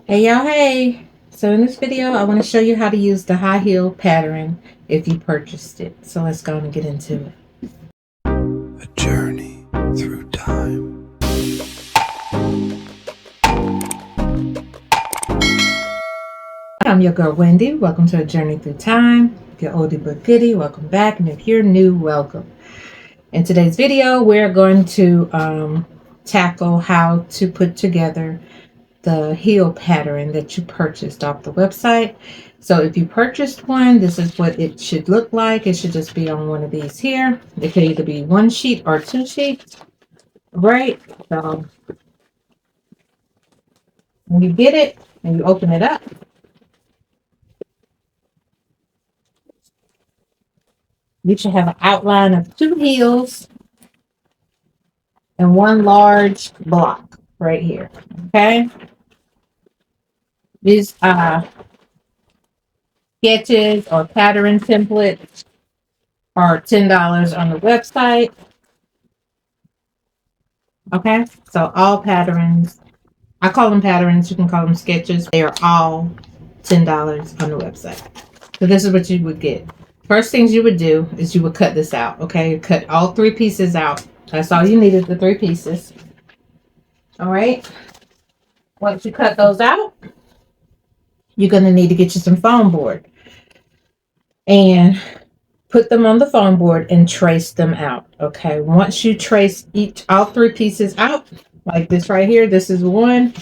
Hey y'all, hey! So in this video, I want to show you how to use the high heel pattern if you purchased it. So let's go and get into it. A journey through time. I'm your girl Wendy. Welcome to A Journey Through Time. If you're oldie but goodie, welcome back. And if you're new, welcome. In today's video, we're going to tackle how to put together the heel pattern that you purchased off the website. So if you purchased one, this is what it should look like. It should just be on one of these here. It could either be one sheet or two sheets, right? So when you get it and you open it up, you should have an outline of two heels and one large block right here. Okay. These sketches or pattern templates are $10 on the website. Okay. So all patterns, I call them patterns, you can call them sketches. They are all $10 on the website. So this is what you would get. First things you would do is you would cut this out. Okay. You cut all three pieces out. That's all you need is the three pieces. All right. Once you cut those out, you're going to need to get you some foam board and put them on the foam board and trace them out. Okay. Once you trace all three pieces out, like this right here, this is one.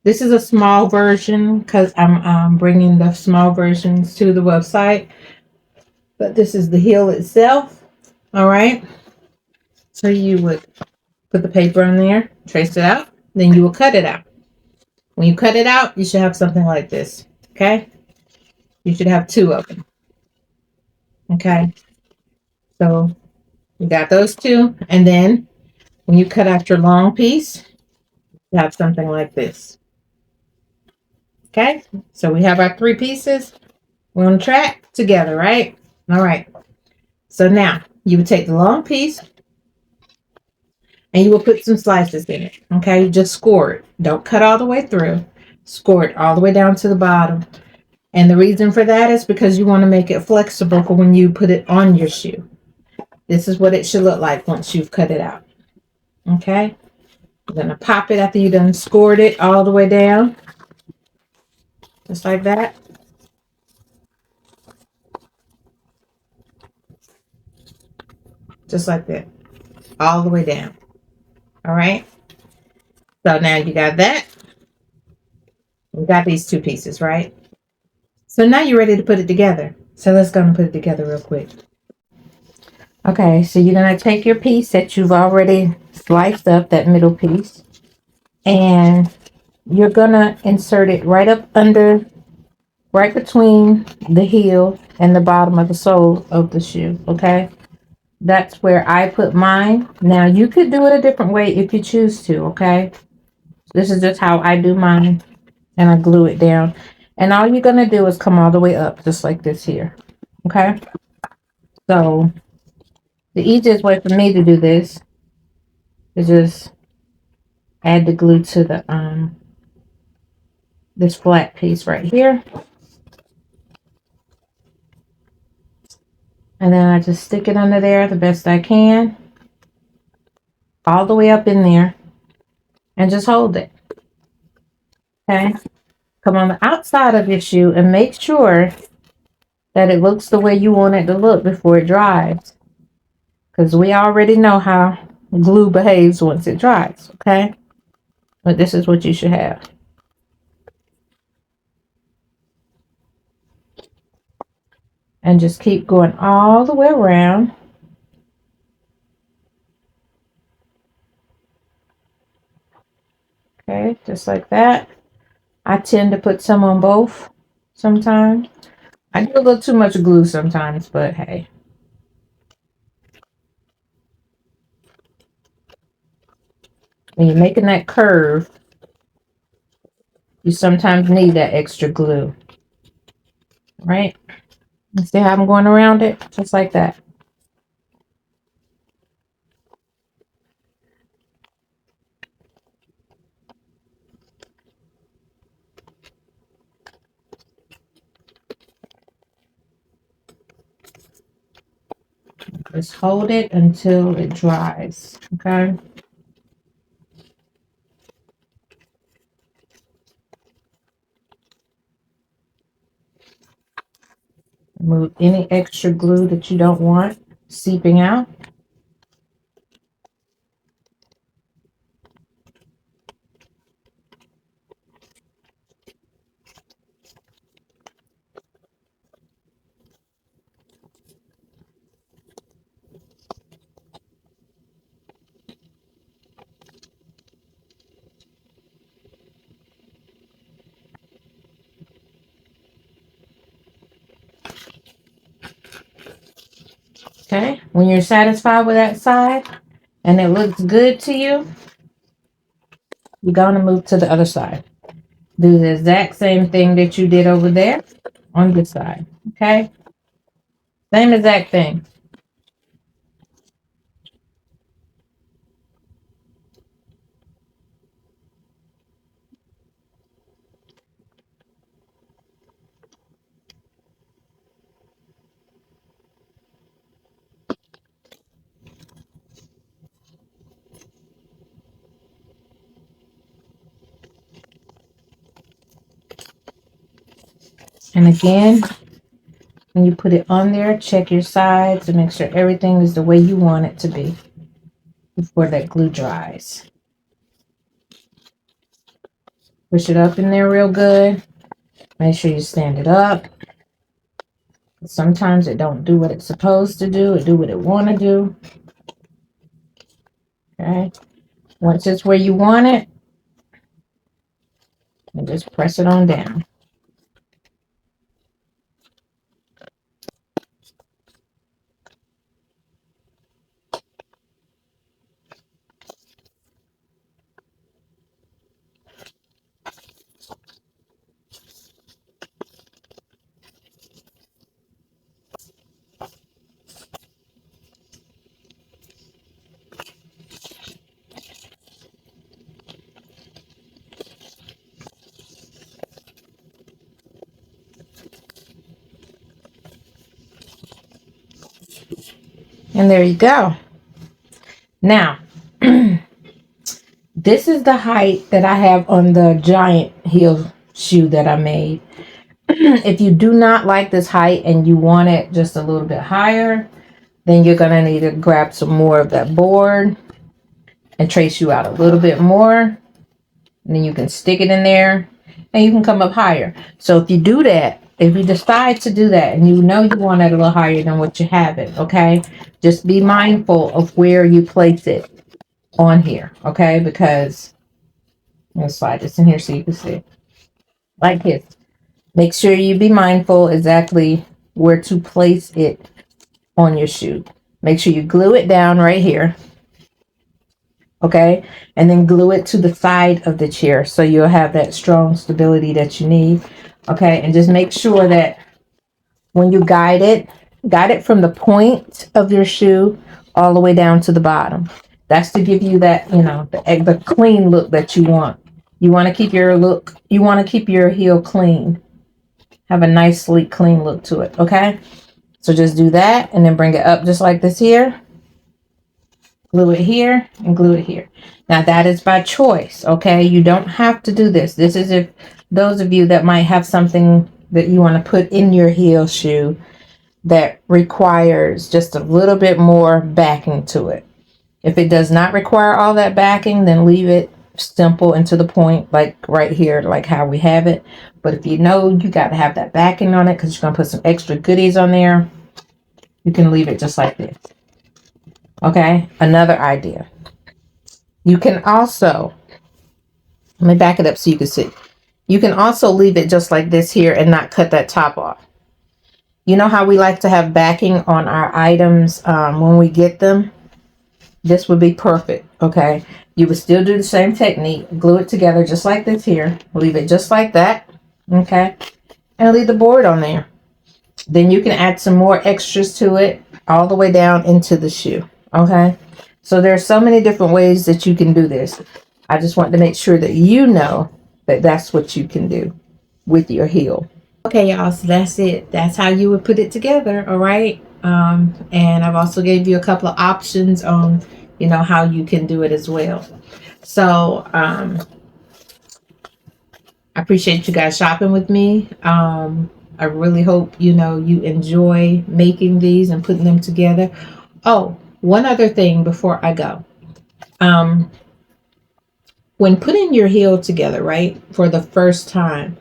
This is a small version because I'm bringing the small versions to the website. But this is the heel itself. All right. So you would put the paper on there, trace it out, then you will cut it out. When you cut it out, you should have something like this. Okay. You should have two of them. Okay. So you got those two. And then when you cut out your long piece, you have something like this. Okay. So we have our three pieces. We're on track together, right? All right. So now you would take the long piece and you will put some slices in it. Okay. Just score it. Don't cut all the way through. Score it all the way down to the bottom. And the reason for that is because you want to make it flexible for when you put it on your shoe. This is what it should look like once you've cut it out. Okay. You're going to pop it after you done scored it all the way down. Just like that. Just like that. All the way down. All right. So now you got that. You got these two pieces, right? So now you're ready to put it together. So let's go and put it together real quick. Okay, so you're going to take your piece that you've already sliced up, that middle piece, and you're going to insert it right up under, right between the heel and the bottom of the sole of the shoe, okay? That's where I put mine. Now, you could do it a different way if you choose to, okay? This is just how I do mine, and I glue it down. And all you're going to do is come all the way up, just like this here, okay? So the easiest way for me to do this is just add the glue to the this flat piece right here, and then I just stick it under there the best I can, all the way up in there, and just hold it. Okay, come on the outside of your shoe and make sure that it looks the way you want it to look before it dries, because we already know how glue behaves once it dries. Okay, but this is what you should have. And just keep going all the way around. Okay, just like that. I tend to put some on both sometimes. I do a little too much glue sometimes, but hey. When you're making that curve, you sometimes need that extra glue. Right? You see how I'm going around it? Just like that. Just hold it until it dries, okay? Remove any extra glue that you don't want seeping out. Okay, when you're satisfied with that side and it looks good to you, you're going to move to the other side. Do the exact same thing that you did over there on this side, okay? Same exact thing. And again, when you put it on there, check your sides to make sure everything is the way you want it to be before that glue dries. Push it up in there real good. Make sure you stand it up. Sometimes it don't do what it's supposed to do. It do what it want to do. Okay. Once it's where you want it, and just press it on down. And there you go. Now, this is the height that I have on the giant heel shoe that I made. If you do not like this height and you want it just a little bit higher, then you're going to need to grab some more of that board and trace you out a little bit more. And then you can stick it in there and you can come up higher. So if you do that, if you decide to do that and you know you want it a little higher than what you have it, okay, just be mindful of where you place it on here, okay? Because I'm going to slide this in here so you can see. Like this. Make sure you be mindful exactly where to place it on your shoe. Make sure you glue it down right here. Okay, and then glue it to the side of the chair so you'll have that strong stability that you need. Okay, and just make sure that when you guide it from the point of your shoe all the way down to the bottom. That's to give you that, you know, the clean look that you want. You want to keep your look, you want to keep your heel clean. Have a nice, sleek, clean look to it. Okay, so just do that and then bring it up just like this here. Glue it here and glue it here. Now that is by choice, okay? You don't have to do this. This is if those of you that might have something that you want to put in your heel shoe that requires just a little bit more backing to it. If it does not require all that backing, then leave it simple and to the point, like right here, like how we have it. But if you know you got to have that backing on it because you're going to put some extra goodies on there, you can leave it just like this. Okay, another idea. You can also, let me back it up so you can see. You can also leave it just like this here and not cut that top off. You know how we like to have backing on our items when we get them? This would be perfect, okay? You would still do the same technique. Glue it together just like this here. Leave it just like that, okay? And leave the board on there. Then you can add some more extras to it all the way down into the shoe. Okay, so there's so many different ways that you can do this. I just want to make sure that you know that that's what you can do with your heel. Okay, y'all, so that's it. That's how you would put it together, all right? And I've also gave you a couple of options on, how you can do it as well. So I appreciate you guys shopping with me. I really hope you enjoy making these and putting them together. Oh, one other thing before I go. When putting your heel together, right, for the first time,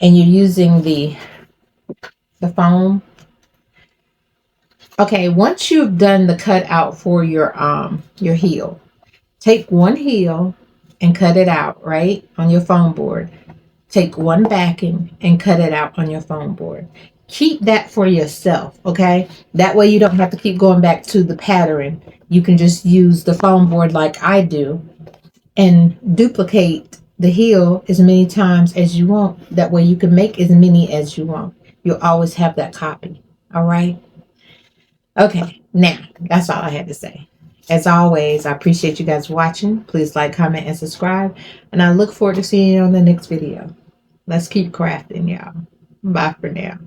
and you're using the foam. Okay, once you've done the cutout for your heel, take one heel and cut it out, right, on your foam board. Take one backing and cut it out on your foam board. Keep that for yourself, okay? That way you don't have to keep going back to the pattern. You can just use the foam board like I do and duplicate the heel as many times as you want. That way you can make as many as you want. You'll always have that copy, all right? Okay, now that's all I had to say. As always, I appreciate you guys watching. Please like, comment, and subscribe. And I look forward to seeing you on the next video. Let's keep crafting, y'all. Bye for now.